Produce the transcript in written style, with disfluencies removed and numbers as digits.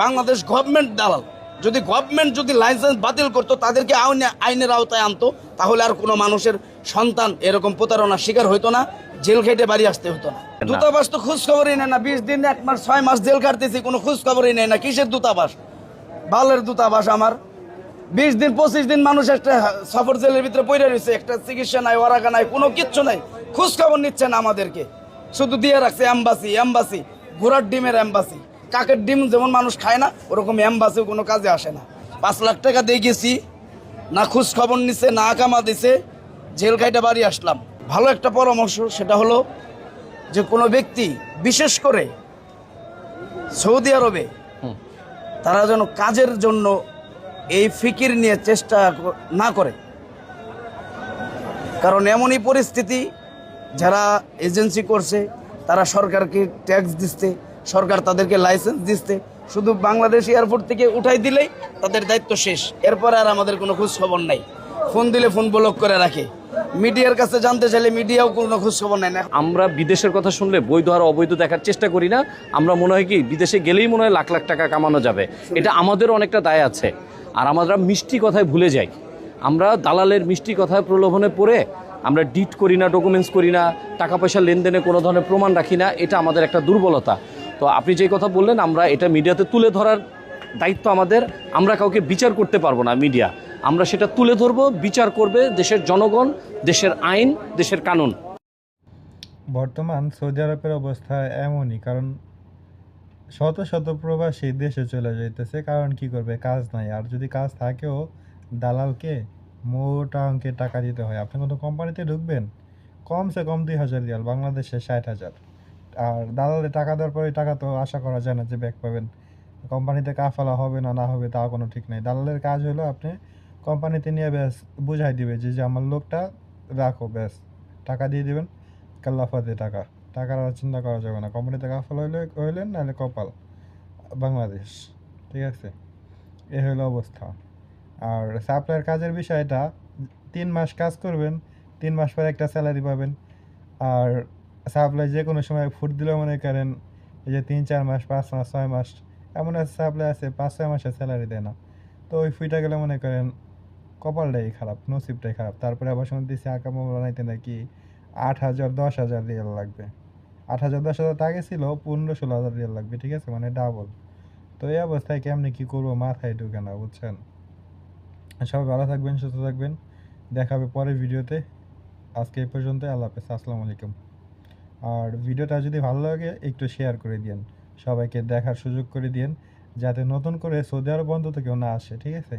Bangladesh government দালাল। যদি government যদি লাইসেন্স বাতিল করতো, তাদেরকে আইনের আওতায় আনতো, তাহলে আর কোনো মানুষের সন্তান এরকম প্রতারণার শিকার হইতো না, জেল খেটে বাড়ি আসতে হতো না। দূতাবাস তো খোঁজ খবরই নেয় না, 20 দিন 1 মাস 6 মাস জেল কাটতেছি, কোনো খোঁজ খবরই নেয় না। কিসের দূতাবাস? বালের দূতাবাস আমার। 20 দিন 25 দিন মানুষ একটা সফর জেলের ভিতরে পড়ে রয়েছে, একটা চিকিৎসা নাই, ওরাকা নাই, কোনো কিচ্ছু নাই, খোঁজ খবর নিচ্ছে না আমাদেরকে। শুধু দিয়ে রাখছে এম্বাসি, ঘোড়ার ডিমের এম্বাসি। কাকের ডিম যেমন মানুষ খায় না, ওরকম এম্বাসিও কোনো কাজে আসে না। 5 লাখ টাকা দিয়ে গেছি, না খোঁজ খবর নিছে, না আকামা দিছে, জেল খাইটা বাড়ি আসলাম। ভালো একটা পরামর্শ, সেটা হলো যে কোনো ব্যক্তি, বিশেষ করে সৌদি আরবে, তারা যেন কাজের জন্য এই ফিকির নিয়ে চেষ্টা না করে। কারণ এমনই পরিস্থিতি, যারা এজেন্সি করছে তারা সরকারকে ট্যাক্স দিচ্ছে, সরকার তাদেরকে লাইসেন্স দিচ্ছে, শুধু বাংলাদেশ এয়ারপোর্ট থেকে উঠাই দিলেই তাদের দায়িত্ব শেষ। এরপরে আর আমাদের কোনো খোঁজ খবর নাই। ফোন দিলে ফোন ব্লক করে রাখে, মিডিয়ার কাছে জানতে চাইলে মিডিয়াও কোনো খোঁজ খবর নেয় না। আমরা বিদেশের কথা শুনলে বৈধ আর অবৈধ দেখার চেষ্টা করি না। আমরা মনে হয় কি, বিদেশে গেলেই মনে হয় লাখ লাখ টাকা কামানো যাবে, এটা আমাদেরও অনেকটা দায় আছে। আর আমরা মিষ্টি কথায় ভুলে যাই, আমরা দালালের মিষ্টি কথায় প্রলোভনে পড়ে আমরা ডিট করি না, ডকুমেন্টস করি না, টাকা পয়সা লেনদেনে কোনো ধরনের প্রমাণ রাখি না। এটা আমাদের একটা দুর্বলতা। তো আপনি যে কথা বললেন, আমরা এটা মিডিয়াতে তুলে ধরার দায়িত্ব আমাদের। আমরা কাউকে বিচার করতে পারবো না, মিডিয়া। আমরা সেটা তুলে ধরবো, বিচার করবে দেশের জনগণ, দেশের আইন, দেশের কানুন। বর্তমান সৌদি আরবের অবস্থা এমনই, কারণ শত শত প্রবাসী দেশে চলে যাইতেছে। কারণ কি করবে, কাজ নাই। আর যদি কাজ থাকেও, দালালকে মোটা অঙ্কের টাকা দিতে হয়। আপনি কোনো কোম্পানিতে ঢুকবেন, কমসে কম 2000 রিয়াল, বাংলাদেশে 60,000। আর দালালে টাকা দেওয়ার পরে টাকা তো আশা করা যায় না যে ব্যাক পাবেন। কোম্পানিতে কাফালা হবে না না হবে তাও কোনো ঠিক নেই। দালালের কাজ হলো আপনি কোম্পানিতে নিয়ে ব্যাস বুঝাই দিবে যে আমার লোকটা রাখো, ব্যাস টাকা দিয়ে দিবেন, কাল্লাফাতে টাকার আর চিন্তা করা যাবে না। কোম্পানিতে কাফাল হইলেন, নাহলে কপাল বাংলাদেশ। ঠিক আছে, এ হলো অবস্থা। আর সাপ্লাইয়ের কাজের বিষয়টা, 3 মাস কাজ করবেন, 3 মাস পরে একটা স্যালারি পাবেন। আর সাপ্লাই যে কোনো সময় ফুট দিলেও মনে করেন এই যে 3-4 মাস, 5 মাস, 6 মাস, এমন আছে সাপ্লাই আছে 5-6 মাসের স্যালারি দেয় না। তো ওই ফুইটা গেলে মনে করেন কপালটাই খারাপ, নসিবটাই খারাপ। তারপরে আবার শুনতেছি আকামা বানাইতে নাকি 8,000-10,000 রিয়াল লাগবে। 8,000-10,000 আগে ছিল 15-16,000 রিয়াল লাগবে। ঠিক আছে, মানে ডাবল। তো এই অবস্থায় কেমনি কী করবো, মাথায় ঢুকে না, বুঝছেন। সবাই ভালো থাকবেন, সুস্থ থাকবেন, দেখা হবে পরের ভিডিওতে। আজকে এই পর্যন্ত, আল্লাহ হাফেজ, আসসালামু আলাইকুম। আর ভিডিওটা যদি ভালো লাগে একটু শেয়ার করে দিন, সবাইকে দেখার সুযোগ করে দিন, যাতে নতুন করে সৌদি আরব অন্তত কেউ না আসে। ঠিক আছে।